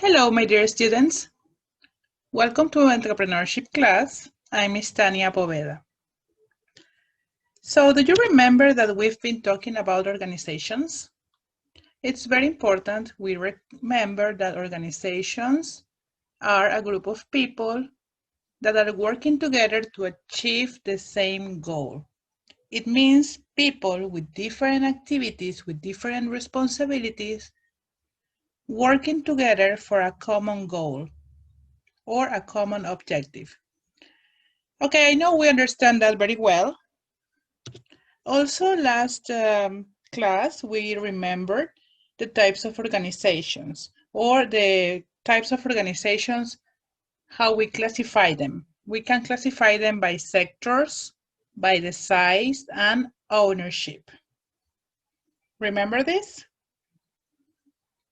Hello, my dear students. Welcome to Entrepreneurship class. I'm Miss Tania Poveda. So, do you remember that we've been talking about organizations? It's very important we remember that organizations are a group of people that are working together to achieve the same goal. It means people with different activities, with different responsibilities, working together for a common goal or a common objective. Okay, I know we understand that very well. Also, last class, we remembered the types of organizations or the types of organizations, how we classify them. We can classify them by sectors, by the size, and ownership. Remember this?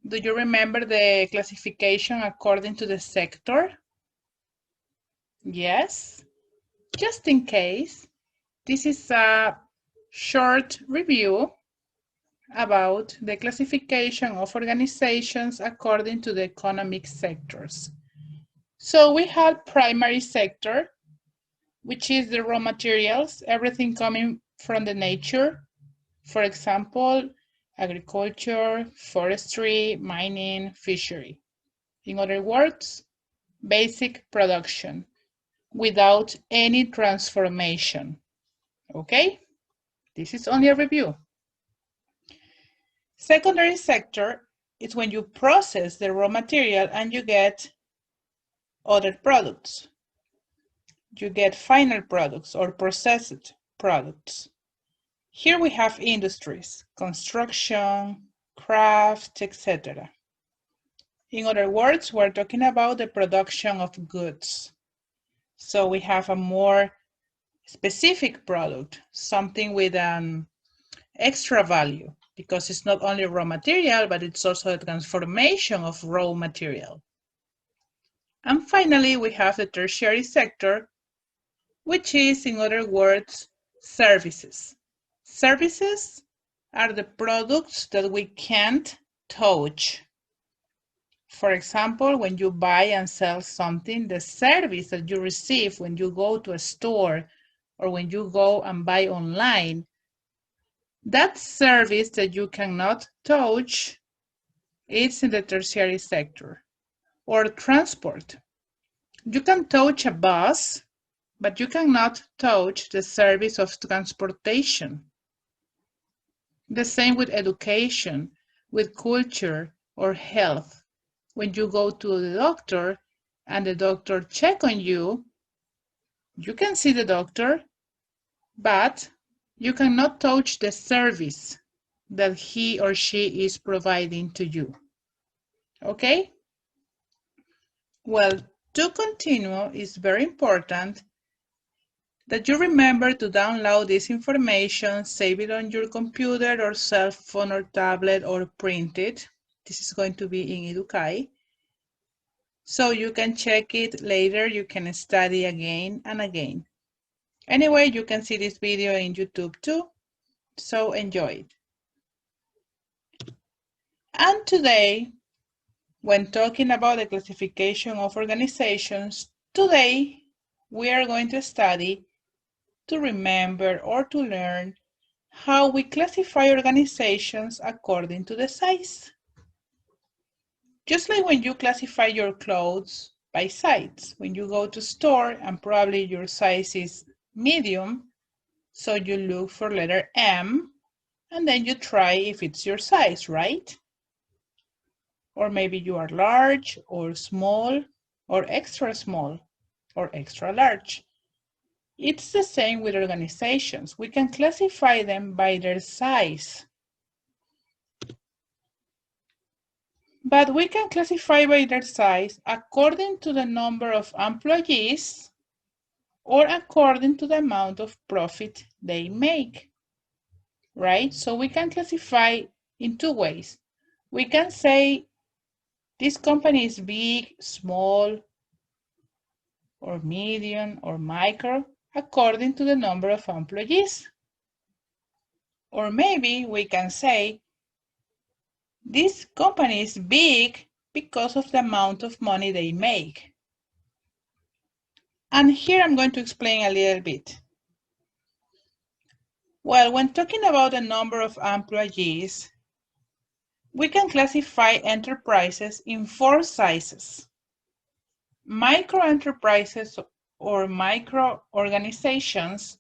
Do you remember the classification according to the sector? Yes? Just in case, this is a short review about the classification of organizations according to the economic sectors. So we have primary sector, which is the raw materials, everything coming from the nature. For example, agriculture, forestry, mining, fishery. In other words, basic production without any transformation. Okay? This is only a review. Secondary sector is when you process the raw material and you get other products. You get final products or processed products. Here we have industries, construction, craft, etc. In other words, we're talking about the production of goods. So we have a more specific product, something with an extra value, because it's not only raw material, but it's also a transformation of raw material. And finally, we have the tertiary sector, which is, in other words, services. Services are the products that we can't touch. For example, when you buy and sell something, the service that you receive when you go to a store or when you go and buy online, that service that you cannot touch is in the tertiary sector. Or transport. You can touch a bus, but you cannot touch the service of transportation. The same with education, with culture or health. When you go to the doctor and the doctor checks on you, you can see the doctor, but you cannot touch the service that he or she is providing to you. Okay? Well, to continue, it's very important that you remember to download this information, save it on your computer or cell phone or tablet or print it. This is going to be in Educai. So you can check it later, you can study again and again. Anyway, you can see this video in YouTube too, so enjoy it. And today, when talking about the classification of organizations, today we are going to study to remember or to learn how we classify organizations according to the size. Just like when you classify your clothes by size, when you go to store and probably your size is medium, so you look for letter M and then you try if it's your size, right? Or maybe you are large or small or extra small or extra large. It's the same with organizations. We can classify them by their size. But we can classify by their size according to the number of employees or according to the amount of profit they make, right? So we can classify in two ways. We can say this company is big, small, or medium, or micro, according to the number of employees. Or maybe we can say this company is big because of the amount of money they make. And here I'm going to explain a little bit. Well, when talking about the number of employees, we can classify enterprises in 4 sizes. Micro enterprises or micro organizations,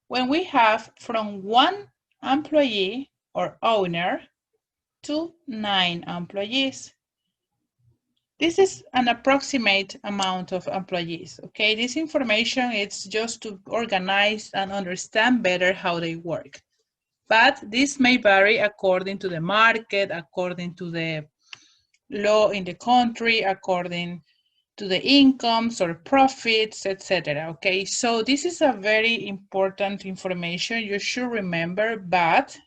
when we have from 1 employee or owner to 9 employees. This is an approximate amount of employees, okay? This information is just to organize and understand better how they work. But this may vary according to the market, according to the law in the country, according to the incomes or profits, etc. Okay, so this is a very important information you should remember, but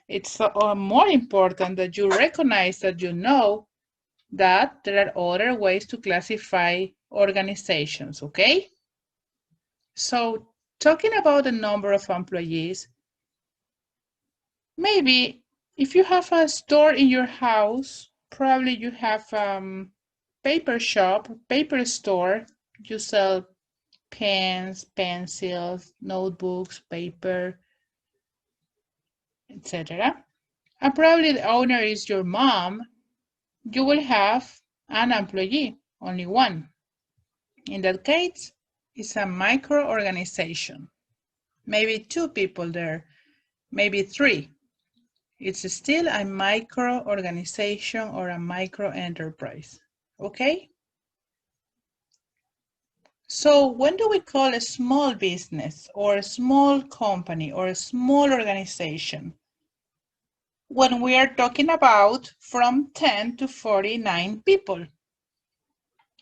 it's more important that you recognize that you know that there are other ways to classify organizations, okay? So talking about the number of employees, maybe if you have a store in your house, probably you have paper shop, paper store, you sell pens, pencils, notebooks, paper, etc. And probably the owner is your mom, you will have an employee, only one. In that case, it's a micro-organization. Maybe 2 people there, maybe 3. It's still a micro-organization or a micro-enterprise, okay? So when do we call a small business or a small company or a small organization? When we are talking about from 10 to 49 people.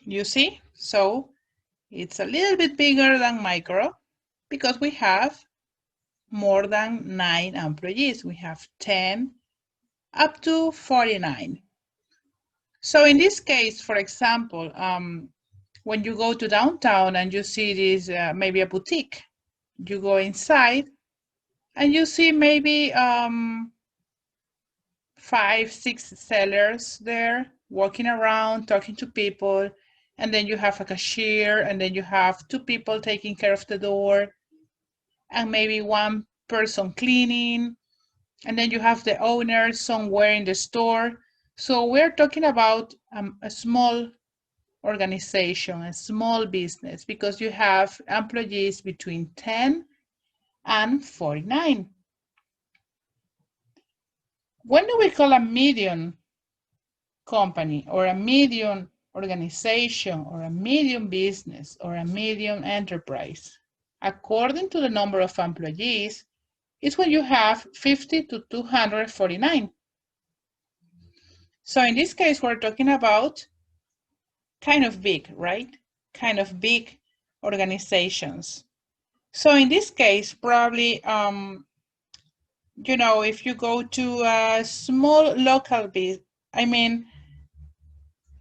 You see? So it's a little bit bigger than micro because we have more than 9 employees. We have 10 up to 49. So in this case, for example, when you go to downtown and you see this, maybe a boutique, you go inside and you see maybe 5, 6 sellers there walking around, talking to people, and then you have a cashier, and then you have 2 people taking care of the door, and maybe 1 person cleaning, and then you have the owner somewhere in the store. So we're talking about a small organization, a small business, because you have employees between 10 and 49. When do we call a medium company or a medium organization or a medium business or a medium enterprise? According to the number of employees, is when you have 50 to 249. So in this case, we're talking about kind of big, right? Kind of big organizations. So in this case, probably, you know, if you go to a small local business, I mean,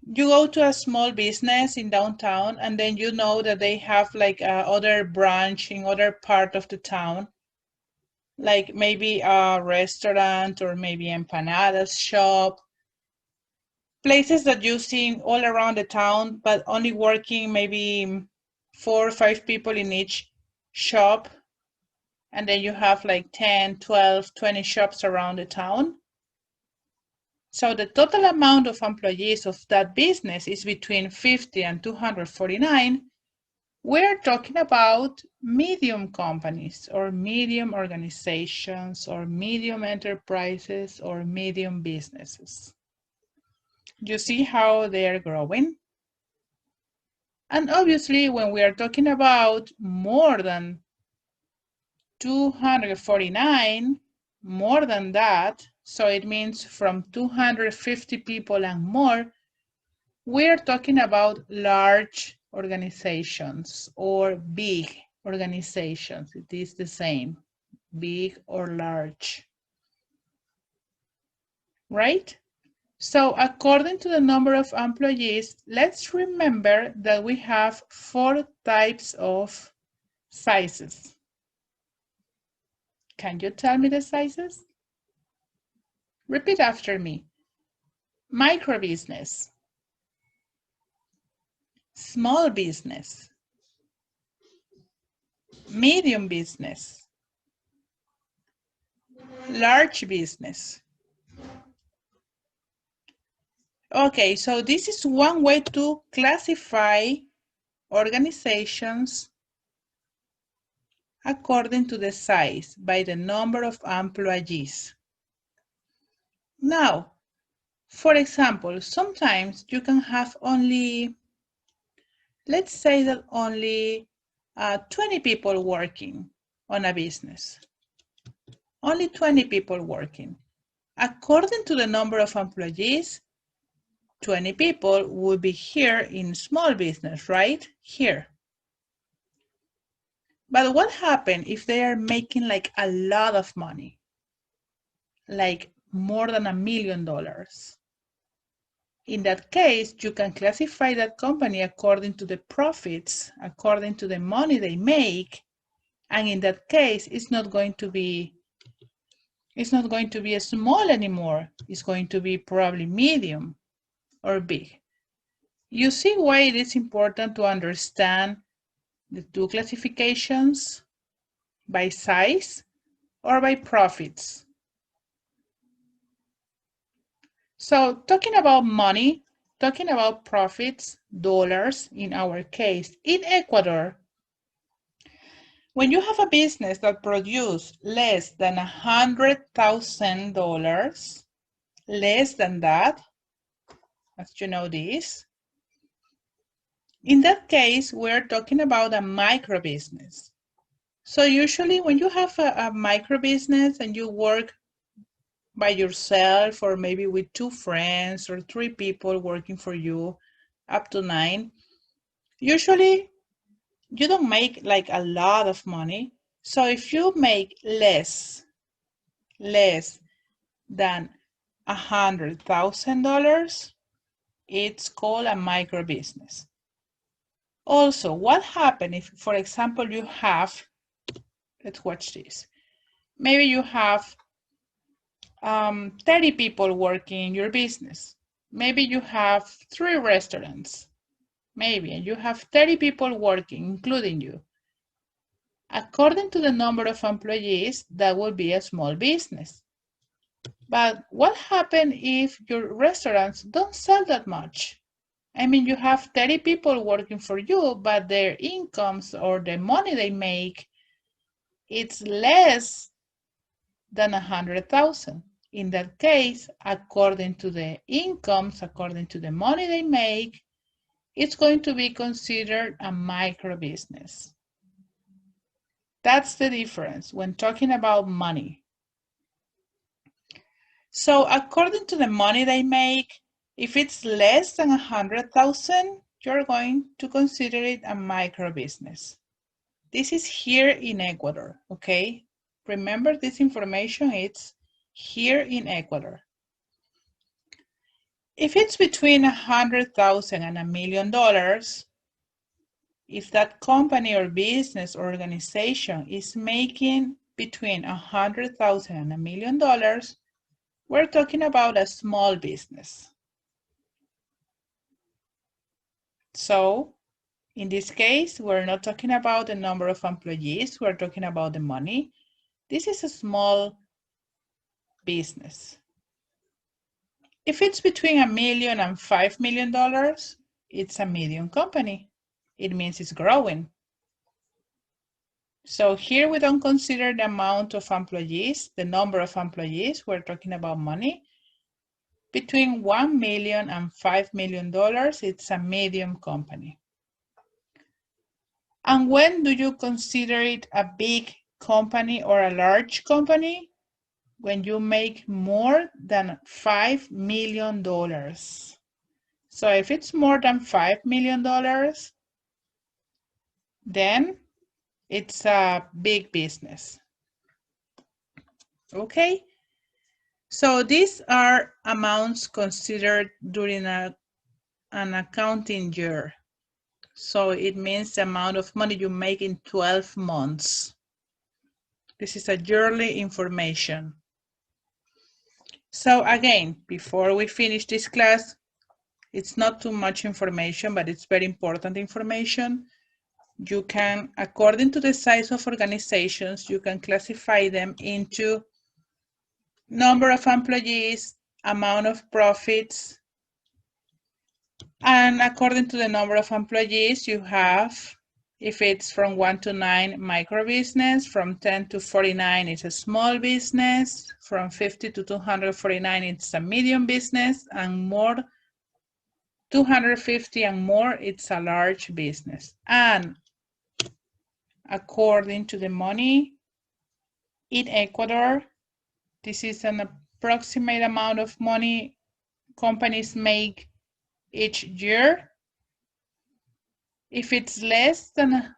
you go to a small business in downtown and then you know that they have like other branch in other part of the town, like maybe a restaurant or maybe empanadas shop, places that you see all around the town, but only working maybe 4 or 5 people in each shop. And then you have like 10, 12, 20 shops around the town. So the total amount of employees of that business is between 50 and 249. We're talking about medium companies or medium organizations or medium enterprises or medium businesses. You see how they are growing? And obviously, when we are talking about more than 249, more than that, so it means from 250 people and more, we're talking about large organizations or big organizations. It is the same, big or large, right? So according to the number of employees, let's remember that we have 4 types of sizes. Can you tell me the sizes? Repeat after me. micro business, small business, medium business, large business. Okay, so this is one way to classify organizations according to the size by the number of employees. Now, for example, sometimes you can have only, let's say that only 20 people working on a business. Only 20 people working. According to the number of employees, 20 people would be here in small business, right? Here. But what happens if they are making like a lot of money? Like more than $1 million? In that case, you can classify that company according to the profits, according to the money they make. And in that case, it's not going to be a small anymore. It's going to be probably medium or big. You see why it is important to understand the two classifications by size or by profits. So talking about money, talking about profits, dollars in our case, in Ecuador, when you have a business that produces less than $100,000, less than that, as you know this, in that case, we're talking about a micro business. So usually when you have a micro business and you work by yourself or maybe with 2 friends or 3 people working for you up to 9, usually you don't make like a lot of money. So if you make less than $100,000, it's called a micro business. Also, what happens if, for example, you have, let's watch this. Maybe you have 30 people working in your business. Maybe you have 3 restaurants. Maybe, and you have 30 people working, including you. According to the number of employees, that will be a small business. But what happens if your restaurants don't sell that much? I mean, you have 30 people working for you, but their incomes or the money they make, it's less than 100,000. In that case, according to the incomes, according to the money they make, it's going to be considered a micro business. That's the difference when talking about money. So according to the money they make, if it's less than 100,000, you're going to consider it a micro business. This is here in Ecuador, okay? Remember this information, it's here in Ecuador. If it's between 100,000 and $1 million, if that company or business or organization is making between 100,000 and $1 million, we're talking about a small business. So in this case, we're not talking about the number of employees, we're talking about the money. This is a small business. If it's between $1 million and $5 million, it's a medium company. It means it's growing. So here we don't consider the amount of employees, the number of employees, we're talking about money. Between $1 million and $5 million, it's a medium company. And when do you consider it a big company or a large company? When you make more than $5 million. So if it's more than $5 million, then it's a big business. Okay? So these are amounts considered during an accounting year. So it means the amount of money you make in 12 months. This is a yearly information. So again, before we finish this class, it's not too much information, but it's very important information. You can, according to the size of organizations, you can classify them into number of employees, amount of profits, and according to the number of employees, you have, if it's from 1 to 9, micro business, from 10 to 49, it's a small business, from 50 to 249, it's a medium business, and more, 250 and more, it's a large business. And according to the money in Ecuador, this is an approximate amount of money companies make each year. If it's less than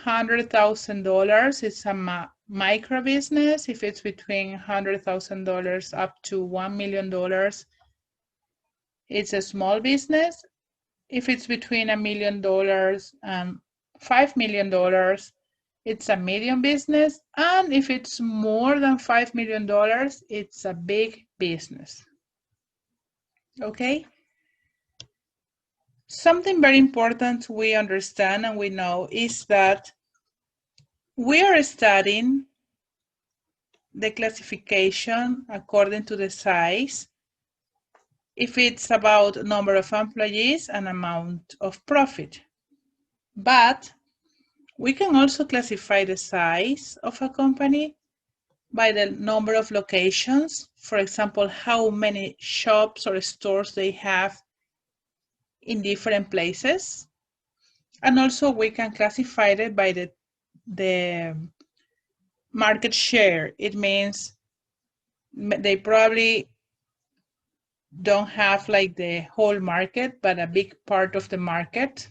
$100,000, it's a micro business. If it's between $100,000 up to $1 million, it's a small business. If it's between $1 million and $5 million, it's a medium business. And if it's more than $5 million, it's a big business. Okay? Something very important we understand and we know is that we are studying the classification according to the size, if it's about number of employees and amount of profit. But we can also classify the size of a company by the number of locations. For example, how many shops or stores they have in different places. And also we can classify it by the market share. It means they probably don't have like the whole market, but a big part of the market.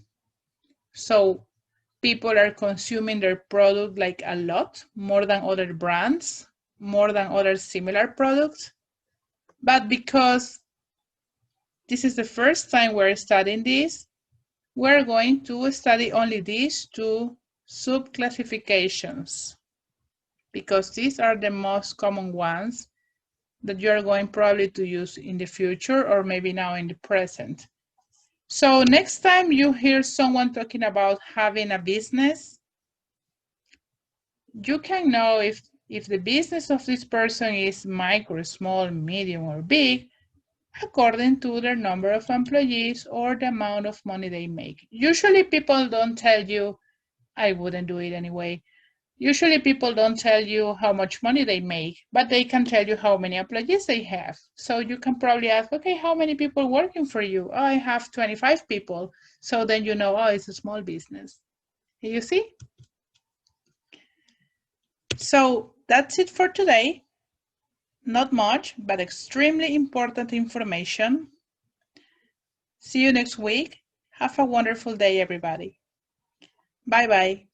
So people are consuming their product like a lot, more than other brands, more than other similar products. But because this is the first time we're studying this, we're going to study only these two subclassifications, because these are the most common ones that you're going probably to use in the future or maybe now in the present. So next time you hear someone talking about having a business, you can know if the business of this person is micro, small, medium, or big, according to their number of employees or the amount of money they make. Usually people don't tell you, I wouldn't do it anyway. Usually people don't tell you how much money they make, but they can tell you how many employees they have. So you can probably ask, okay, how many people working for you? Oh, I have 25 people. So then you know, oh, it's a small business. You see? So that's it for today. Not much, but extremely important information. See you next week. Have a wonderful day, everybody. Bye-bye.